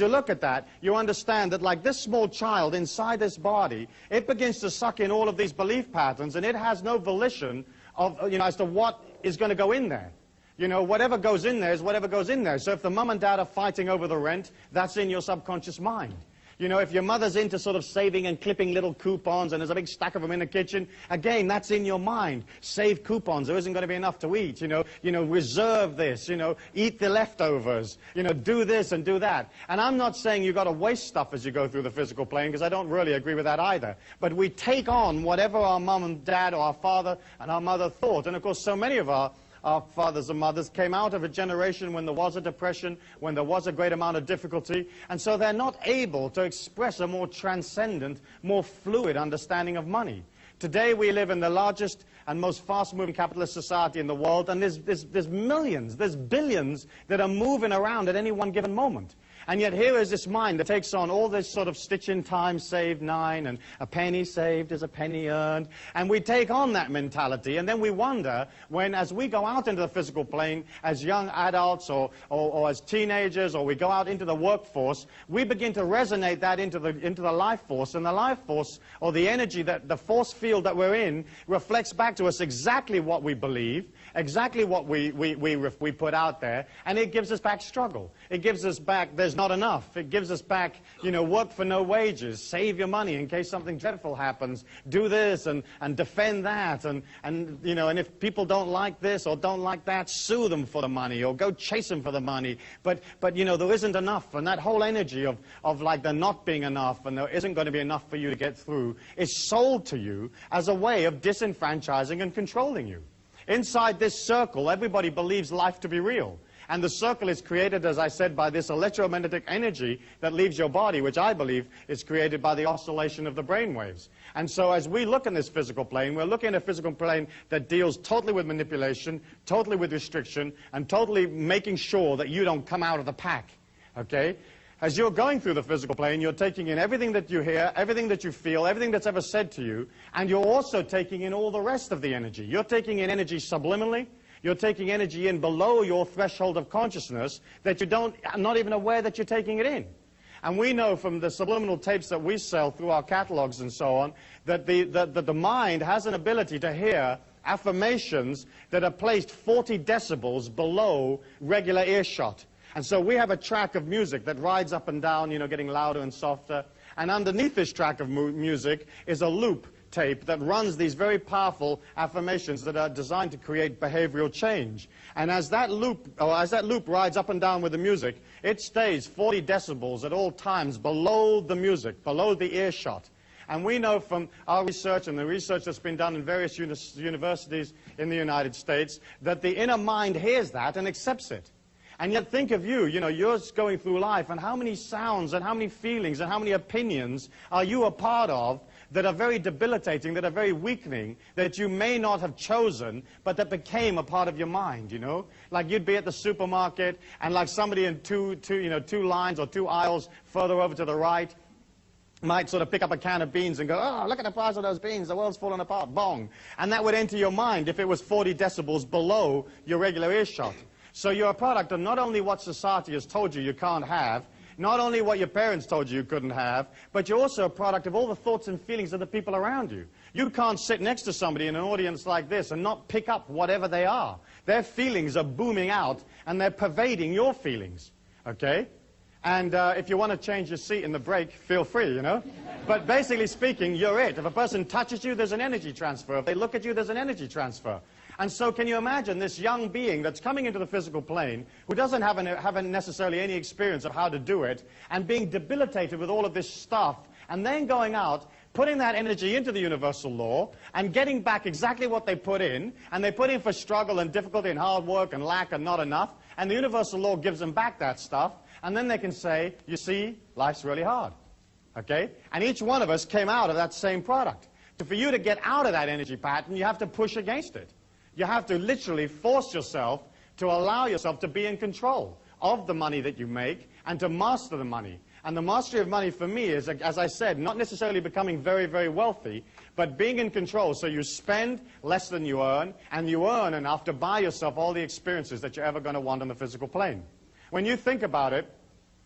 you look at that, you understand that like this small child inside this body, it begins to suck in all of these belief patterns, and it has no volition of, as to what is going to go in there. Whatever goes in there is whatever goes in there. So if the mom and dad are fighting over the rent, that's in your subconscious mind. If your mother's into sort of saving and clipping little coupons and there's a big stack of them in the kitchen, again, that's in your mind. Save coupons. There isn't going to be enough to eat. Reserve this. Eat the leftovers. Do this and do that. And I'm not saying you've got to waste stuff as you go through the physical plane, because I don't really agree with that either. But we take on whatever our mom and dad or our father and our mother thought. And of course, so many of our fathers and mothers came out of a generation when there was a depression, when there was a great amount of difficulty, and so they're not able to express a more transcendent, more fluid understanding of money. Today we live in the largest and most fast-moving capitalist society in the world, and there's millions, there's billions that are moving around at any one given moment. And yet here is this mind that takes on all this sort of stitch in time, saved 9, and a penny saved is a penny earned. And we take on that mentality, and then we wonder when, as we go out into the physical plane, as young adults or as teenagers, or we go out into the workforce, we begin to resonate that into the life force, and the life force, or the energy, that the force field that we're in, reflects back to us exactly what we believe, exactly what we put out there, and it gives us back struggle. It gives us back, there's not enough. It gives us back, work for no wages, save your money in case something dreadful happens, do this and defend that, and if people don't like this or don't like that, sue them for the money or go chase them for the money. But there isn't enough, and that whole energy of like there not being enough and there isn't going to be enough for you to get through is sold to you as a way of disenfranchising and controlling you. Inside this circle, everybody believes life to be real. And the circle is created, as I said, by this electromagnetic energy that leaves your body, which I believe is created by the oscillation of the brain waves. And so as we look in this physical plane, we're looking at a physical plane that deals totally with manipulation, totally with restriction, and totally making sure that you don't come out of the pack. Okay? As you're going through the physical plane, you're taking in everything that you hear, everything that you feel, everything that's ever said to you, and you're also taking in all the rest of the energy. You're taking in energy subliminally. You're taking energy in below your threshold of consciousness that you are not even aware that you're taking it in. And we know from the subliminal tapes that we sell through our catalogs and so on, that the mind has an ability to hear affirmations that are placed 40 decibels below regular earshot. And so we have a track of music that rides up and down, getting louder and softer. And underneath this track of music is a loop tape that runs these very powerful affirmations that are designed to create behavioral change. And as that loop rides up and down with the music, it stays 40 decibels at all times below the music, below the earshot. And we know from our research and the research that's been done in various universities in the United States that the inner mind hears that and accepts it. And yet think of you're going through life, and how many sounds and how many feelings and how many opinions are you a part of that are very debilitating, that are very weakening, that you may not have chosen, but that became a part of your mind, Like you'd be at the supermarket, and like somebody in two lines or 2 aisles further over to the right might sort of pick up a can of beans and go, oh, look at the price of those beans, the world's falling apart, bong. And that would enter your mind if it was 40 decibels below your regular earshot. So you're a product of not only what society has told you can't have, not only what your parents told you couldn't have, but you're also a product of all the thoughts and feelings of the people around you. You can't sit next to somebody in an audience like this and not pick up whatever they are. Their feelings are booming out, and they're pervading your feelings, okay? And if you want to change your seat in the break, feel free, But basically speaking, you're it. If a person touches you, there's an energy transfer. If they look at you, there's an energy transfer. And so can you imagine this young being that's coming into the physical plane, who doesn't have necessarily any experience of how to do it, and being debilitated with all of this stuff, and then going out, putting that energy into the universal law, and getting back exactly what they put in, and they put in for struggle and difficulty and hard work and lack and not enough, and the universal law gives them back that stuff, and then they can say, you see, life's really hard. Okay? And each one of us came out of that same product. So for you to get out of that energy pattern, you have to push against it. You have to literally force yourself to allow yourself to be in control of the money that you make and to master the money. And the mastery of money for me is, as I said, not necessarily becoming very, very wealthy, but being in control so you spend less than you earn, and you earn enough to buy yourself all the experiences that you're ever going to want on the physical plane. When you think about it,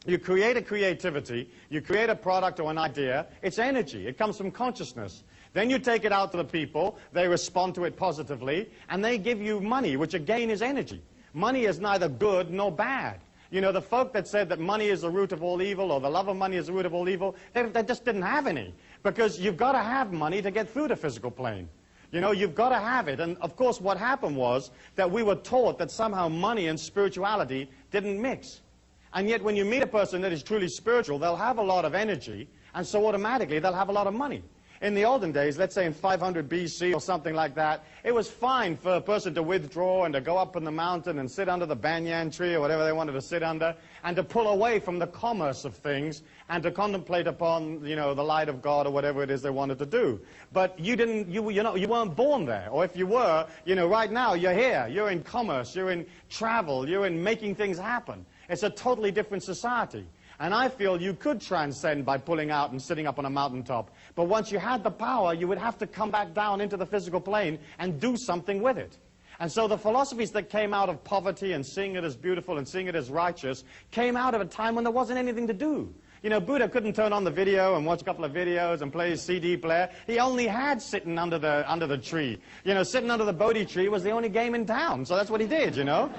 You create a creativity, you create a product or an idea, it's energy, it comes from consciousness. Then you take it out to the people, they respond to it positively, and they give you money, which again is energy. Money is neither good nor bad. You know, the folk that said that money is the root of all evil, or the love of money is the root of all evil, they just didn't have any. Because you've got to have money to get through the physical plane. You know, you've got to have it. And of course what happened was that we were taught that somehow money and spirituality didn't mix. And yet when you meet a person that is truly spiritual, they'll have a lot of energy, and so automatically they'll have a lot of money. In the olden days, let's say in 500 BC or something like that, it was fine for a person to withdraw and to go up in the mountain and sit under the banyan tree or whatever they wanted to sit under, and to pull away from the commerce of things and to contemplate upon, you know, the light of God or whatever it is they wanted to do. But you weren't born there. Or if you were, you know, right now you're here. You're in commerce, you're in travel, you're in making things happen. It's a totally different society. And I feel you could transcend by pulling out and sitting up on a mountaintop. But once you had the power, you would have to come back down into the physical plane and do something with it. And so the philosophies that came out of poverty and seeing it as beautiful and seeing it as righteous came out of a time when there wasn't anything to do. You know, Buddha couldn't turn on the video and watch a couple of videos and play his CD player. He only had sitting under the tree. You know, sitting under the Bodhi tree was the only game in town. So that's what he did, you know.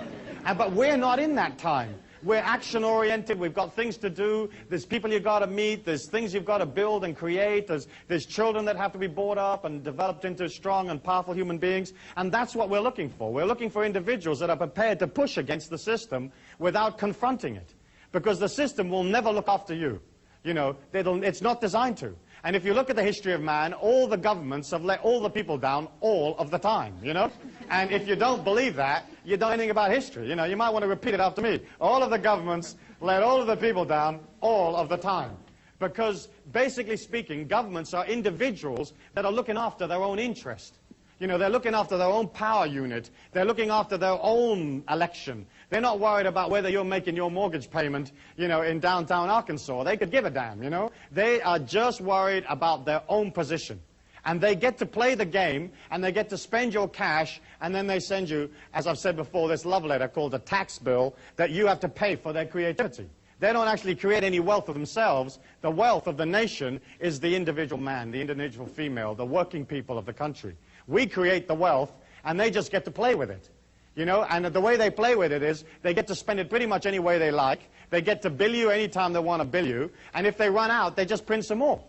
But we're not in that time. We're action-oriented, we've got things to do, there's people you've got to meet, there's things you've got to build and create, there's children that have to be brought up and developed into strong and powerful human beings, and that's what we're looking for. We're looking for individuals that are prepared to push against the system without confronting it. Because the system will never look after you. You know, it's not designed to. And if you look at the history of man, all the governments have let all the people down all of the time, you know? And if you don't believe that, you don't know anything about history. You know, you might want to repeat it after me. All of the governments let all of the people down all of the time. Because, basically speaking, governments are individuals that are looking after their own interest. You know, they're looking after their own power unit. They're looking after their own election. They're not worried about whether you're making your mortgage payment, you know, in downtown Arkansas. They could give a damn, you know. They are just worried about their own position. And they get to play the game, and they get to spend your cash, and then they send you, as I've said before, this love letter called a tax bill that you have to pay for their creativity. They don't actually create any wealth for themselves. The wealth of the nation is the individual man, the individual female, the working people of the country. We create the wealth, and they just get to play with it. You know, and the way they play with it is they get to spend it pretty much any way they like. They get to bill you anytime they want to bill you. And if they run out, they just print some more.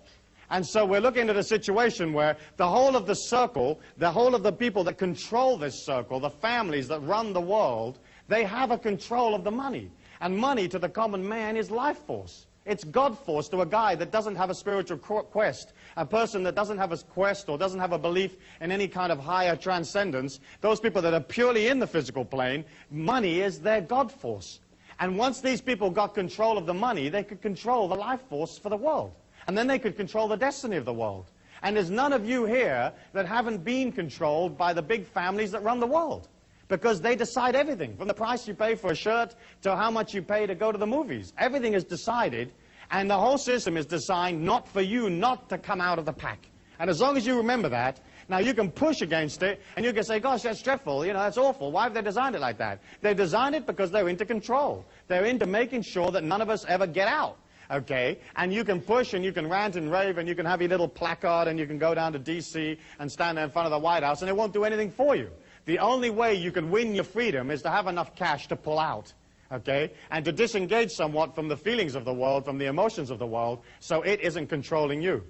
And so we're looking at a situation where the whole of the circle, the whole of the people that control this circle, the families that run the world, they have a control of the money. And money to the common man is life force. It's God force to a guy that doesn't have a spiritual quest, a person that doesn't have a quest or doesn't have a belief in any kind of higher transcendence. Those people that are purely in the physical plane, money is their God force. And once these people got control of the money, they could control the life force for the world. And then they could control the destiny of the world. And there's none of you here that haven't been controlled by the big families that run the world. Because they decide everything, from the price you pay for a shirt to how much you pay to go to the movies. Everything is decided, and the whole system is designed not for you not to come out of the pack. And as long as you remember that, now you can push against it, and you can say, gosh, that's dreadful, you know, that's awful. Why have they designed it like that? They designed it because they're into control. They're into making sure that none of us ever get out. Okay, and you can push and you can rant and rave and you can have your little placard and you can go down to D.C. and stand there in front of the White House and it won't do anything for you. The only way you can win your freedom is to have enough cash to pull out, okay, and to disengage somewhat from the feelings of the world, from the emotions of the world, so it isn't controlling you,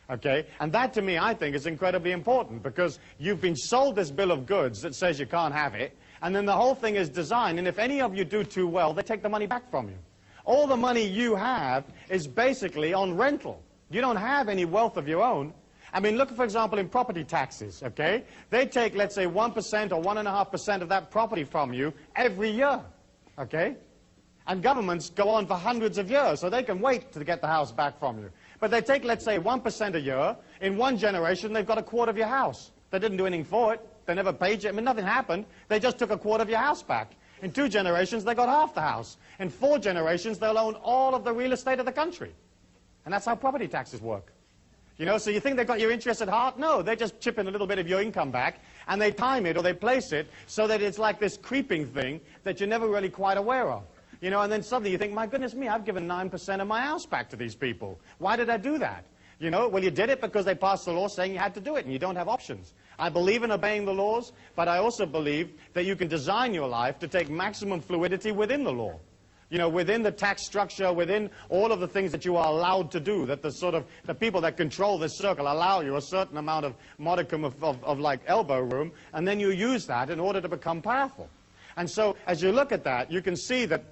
okay? And that, to me, I think is incredibly important because you've been sold this bill of goods that says you can't have it, and then the whole thing is designed, and if any of you do too well, they take the money back from you. All the money you have is basically on rental. You don't have any wealth of your own. I mean, look, for example, in property taxes, okay? They take, let's say, 1% or 1.5% of that property from you every year, okay? And governments go on for hundreds of years, so they can wait to get the house back from you. But they take, let's say, 1% a year. In one generation, they've got a quarter of your house. They didn't do anything for it. They never paid you. I mean, nothing happened. They just took a quarter of your house back. In 2 generations, they got half the house. In 4 generations, they'll own all of the real estate of the country. And that's how property taxes work. You know, so you think they've got your interest at heart? No, they just chip in a little bit of your income back, and they time it or they place it so that it's like this creeping thing that you're never really quite aware of. You know, and then suddenly you think, my goodness me, I've given 9% of my house back to these people. Why did I do that? You know, well, you did it because they passed the law saying you had to do it, and you don't have options. I believe in obeying the laws, but I also believe that you can design your life to take maximum fluidity within the law. You know, within the tax structure, within all of the things that you are allowed to do, that the people that control this circle allow you a certain amount of modicum of like elbow room, and then you use that in order to become powerful. And so, as you look at that, you can see that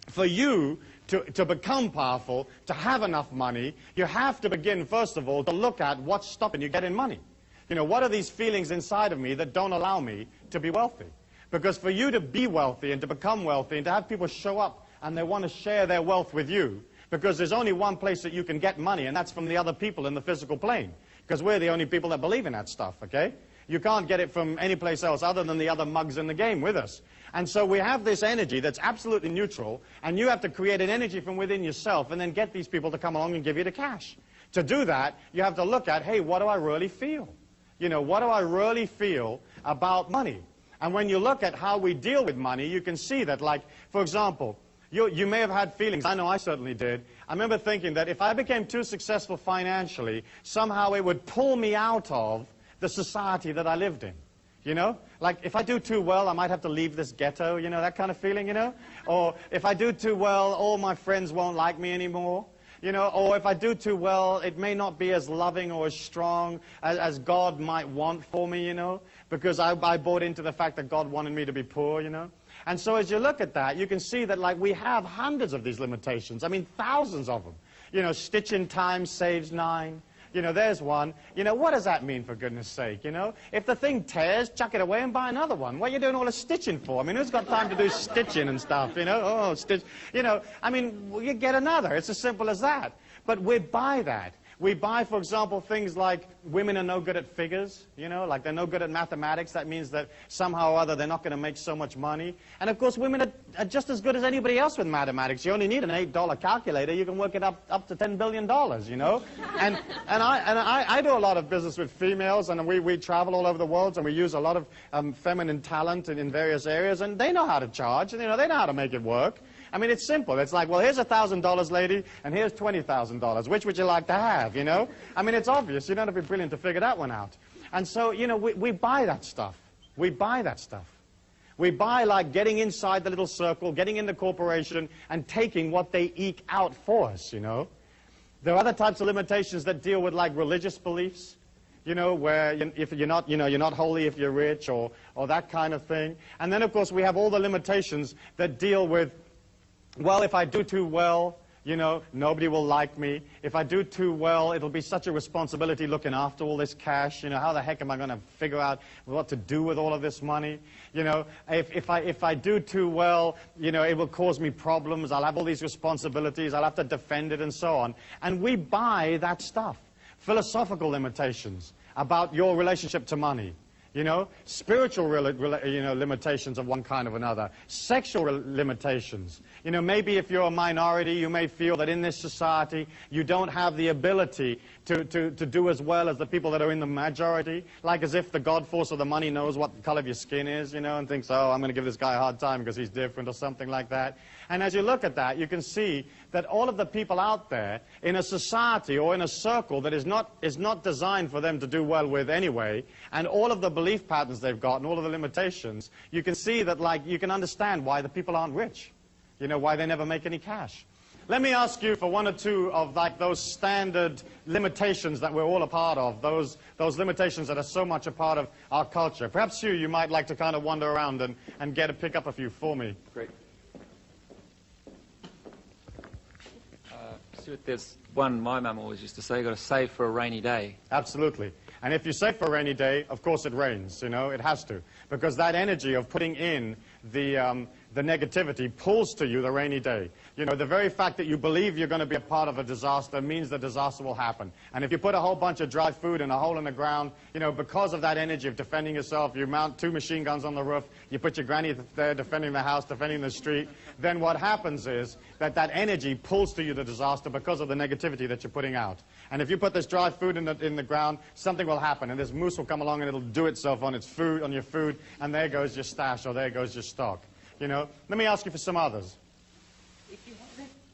for you to become powerful, to have enough money, you have to begin, first of all, to look at what's stopping you getting money. You know, what are these feelings inside of me that don't allow me to be wealthy? Because for you to be wealthy and to become wealthy and to have people show up and they want to share their wealth with you, because there's only one place that you can get money, and that's from the other people in the physical plane. Because we're the only people that believe in that stuff, okay? You can't get it from any place else other than the other mugs in the game with us. And so we have this energy that's absolutely neutral, and you have to create an energy from within yourself and then get these people to come along and give you the cash. To do that, you have to look at, hey, what do I really feel? You know, what do I really feel about money? And when you look at how we deal with money, you can see that, like, for example, you may have had feelings. I know I certainly did. I remember thinking that if I became too successful financially, somehow it would pull me out of the society that I lived in. You know? Like, if I do too well, I might have to leave this ghetto, you know, that kind of feeling, you know? Or if I do too well, all my friends won't like me anymore. You know, or if I do too well, it may not be as loving or as strong as God might want for me, you know, because I bought into the fact that God wanted me to be poor, you know. And so as you look at that, you can see that, like, we have hundreds of these limitations. I mean, thousands of them. You know, stitch in time saves 9. You know, there's one. You know, what does that mean, for goodness sake, you know? If the thing tears, chuck it away and buy another one. What are you doing all the stitching for? I mean, who's got time to do stitching and stuff, you know? Oh, stitch. You know, I mean, you get another. It's as simple as that. But we buy that. We buy, for example, things like women are no good at figures, you know, like they're no good at mathematics. That means that somehow or other they're not going to make so much money. And, of course, women are just as good as anybody else with mathematics. You only need an $8 calculator. You can work it up to $10 billion, you know. And I do a lot of business with females, and we travel all over the world, and we use a lot of feminine talent in various areas, and they know how to charge, and, you know, they know how to make it work. I mean, it's simple. It's like, well, here's $1,000, lady, and here's $20,000. Which would you like to have, you know? I mean, it's obvious. You don't have to be brilliant to figure that one out. And so, you know, we buy that stuff. We buy that stuff. We buy, like, getting inside the little circle, getting in the corporation, and taking what they eke out for us, you know? There are other types of limitations that deal with, like, religious beliefs, you know, where if you're not, you know, you're not holy if you're rich, or that kind of thing. And then, of course, we have all the limitations that deal with, well, if I do too well, you know, nobody will like me. If I do too well, it'll be such a responsibility looking after all this cash. You know, how the heck am I going to figure out what to do with all of this money? You know, if I do too well, you know, it will cause me problems. I'll have all these responsibilities. I'll have to defend it and so on. And we buy that stuff. Philosophical limitations about your relationship to money. You know, spiritual limitations of one kind or another, sexual limitations. You know, maybe if you're a minority, you may feel that in this society you don't have the ability to do as well as the people that are in the majority, like as if the God force of the money knows what the color of your skin is, you know, and thinks, oh, I'm going to give this guy a hard time because he's different or something like that. And as you look at that, you can see that all of the people out there in a society or in a circle that is not designed for them to do well with anyway, and all of the belief patterns they've got and all of the limitations, you can see that, like, you can understand why the people aren't rich, you know, why they never make any cash. Let me ask you for one or two of, like, those standard limitations that we're all a part of, those limitations that are so much a part of our culture. Perhaps you might like to kind of wander around and pick up a few for me. Great. There's one my mum always used to say, you've got to save for a rainy day. Absolutely. And if you save for a rainy day, of course it rains, you know, it has to. Because that energy of putting in the negativity pulls to you the rainy day. You know, the very fact that you believe you're going to be a part of a disaster means the disaster will happen. And if you put a whole bunch of dry food in a hole in the ground, you know, because of that energy of defending yourself, you mount 2 machine guns on the roof, you put your granny there defending the house, defending the street, then what happens is that energy pulls to you the disaster because of the negativity that you're putting out. And if you put this dry food in the ground, something will happen, and this moose will come along and it'll do itself on your food, and there goes your stash, or there goes your stock. You know, let me ask you for some others.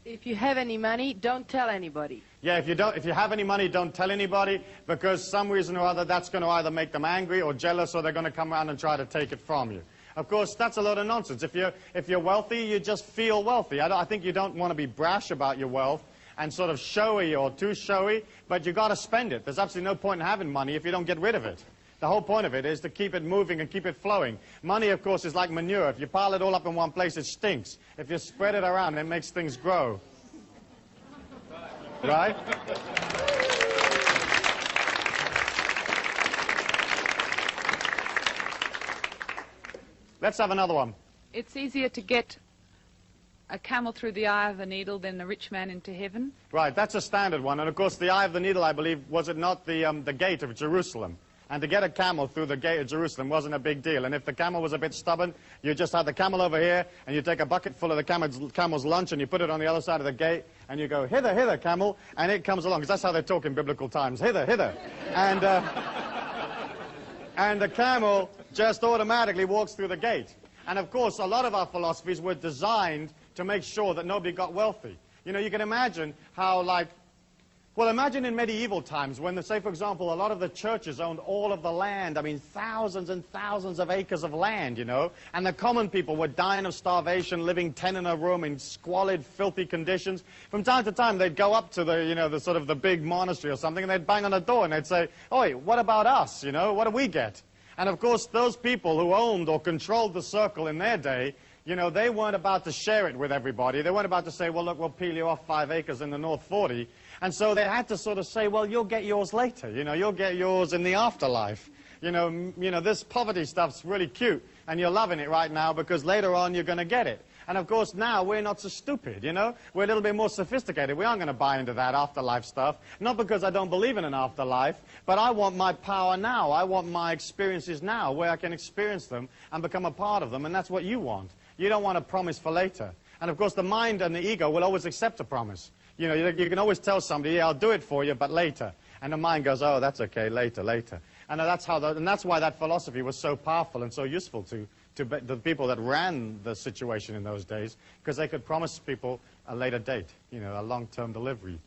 If you have any money, don't tell anybody. Yeah, if you have any money, don't tell anybody, because some reason or other that's going to either make them angry or jealous, or they're going to come around and try to take it from you. Of course, that's a load of nonsense. If you're wealthy, you just feel wealthy. I think you don't want to be brash about your wealth and sort of showy or too showy, but you got to spend it. There's absolutely no point in having money if you don't get rid of it. The whole point of it is to keep it moving and keep it flowing. Money, of course, is like manure. If you pile it all up in one place, it stinks. If you spread it around, it makes things grow. Right? Let's have another one. It's easier to get a camel through the eye of a needle than a rich man into heaven. Right, that's a standard one. And of course, the eye of the needle, I believe, was it not the gate of Jerusalem? And to get a camel through the gate of Jerusalem wasn't a big deal. And if the camel was a bit stubborn, you just had the camel over here, and you take a bucket full of the camel's lunch, and you put it on the other side of the gate, and you go, hither, hither, camel, and it comes along, because that's how they talk in biblical times, hither, hither. And the camel just automatically walks through the gate. And of course, a lot of our philosophies were designed to make sure that nobody got wealthy. You know, you can imagine how, like, well, imagine in medieval times when, say, for example, a lot of the churches owned all of the land. I mean, thousands and thousands of acres of land, you know, and the common people were dying of starvation, living 10 in a room in squalid, filthy conditions. From time to time, they'd go up to the, you know, the sort of the big monastery or something, and they'd bang on the door and they'd say, "Oi, what about us? You know, what do we get?" And of course, those people who owned or controlled the circle in their day, you know, they weren't about to share it with everybody. They weren't about to say, "Well, look, we'll peel you off 5 acres in the North 40. And so they had to sort of say, "Well, you'll get yours later. You know, you'll get yours in the afterlife. You know, this poverty stuff's really cute, and you're loving it right now because later on you're going to get it." And of course, now we're not so stupid, you know. We're a little bit more sophisticated. We aren't going to buy into that afterlife stuff. Not because I don't believe in an afterlife, but I want my power now. I want my experiences now, where I can experience them and become a part of them, and that's what you want. You don't want a promise for later. And of course, the mind and the ego will always accept a promise. You know, you can always tell somebody, "Yeah, I'll do it for you, but later." And the mind goes, "Oh, that's okay, later, later." And that's why that philosophy was so powerful and so useful to the people that ran the situation in those days, because they could promise people a later date, you know, a long-term delivery.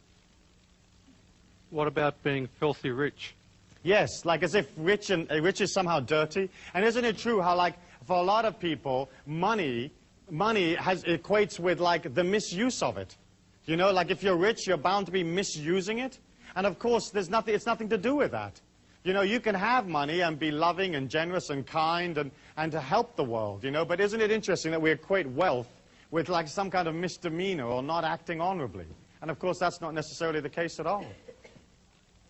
What about being filthy rich? Yes, like as if rich is somehow dirty. And isn't it true how, like, for a lot of people, money equates with, like, the misuse of it. You know, like if you're rich, you're bound to be misusing it. And of course, it's nothing to do with that. You know, you can have money and be loving and generous and kind and to help the world, you know. But isn't it interesting that we equate wealth with, like, some kind of misdemeanor or not acting honorably? And of course, that's not necessarily the case at all.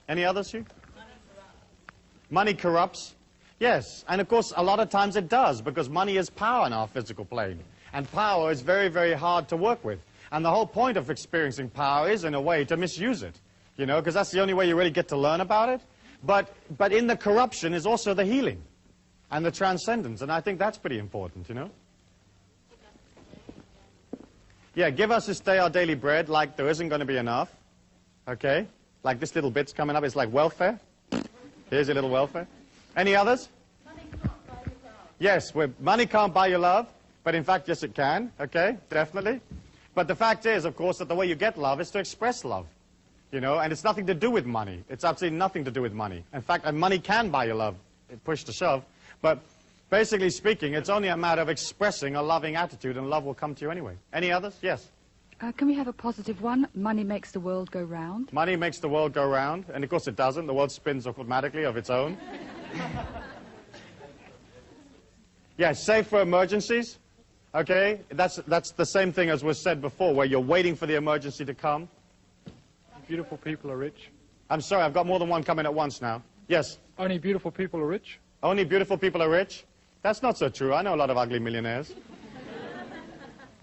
Any others, Hugh? Money corrupts. Yes, and of course, a lot of times it does, because money is power in our physical plane. And power is very, very hard to work with. And the whole point of experiencing power is, in a way, to misuse it, you know, because that's the only way you really get to learn about it. But in the corruption is also the healing and the transcendence, and I think that's pretty important, you know. Yeah, give us this day our daily bread, like there isn't going to be enough, okay? Like this little bit's coming up, it's like welfare. Here's your little welfare. Any others? Money can't buy your love. Yes, money can't buy your love, but in fact, yes, it can, okay, definitely. But the fact is, of course, that the way you get love is to express love, you know, and it's nothing to do with money. It's absolutely nothing to do with money. In fact, money can buy your love, push to shove, but basically speaking, it's only a matter of expressing a loving attitude, and love will come to you anyway. Any others? Yes? Can we have a positive one? Money makes the world go round. Money makes the world go round, and of course it doesn't. The world spins automatically of its own. Yeah, save for emergencies. Okay, that's the same thing as was said before, where you're waiting for the emergency to come. Beautiful people are rich. I'm sorry, I've got more than one coming at once now. Yes? Only beautiful people are rich. Only beautiful people are rich? That's not so true. I know a lot of ugly millionaires.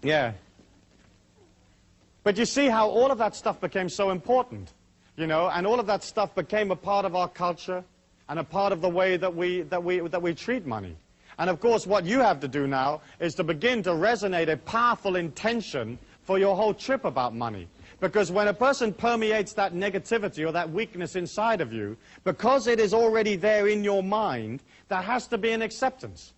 Yeah. But you see how all of that stuff became so important, you know, and all of that stuff became a part of our culture and a part of the way that we treat money. And of course, what you have to do now is to begin to resonate a powerful intention for your whole trip about money. Because when a person permeates that negativity or that weakness inside of you, because it is already there in your mind, there has to be an acceptance.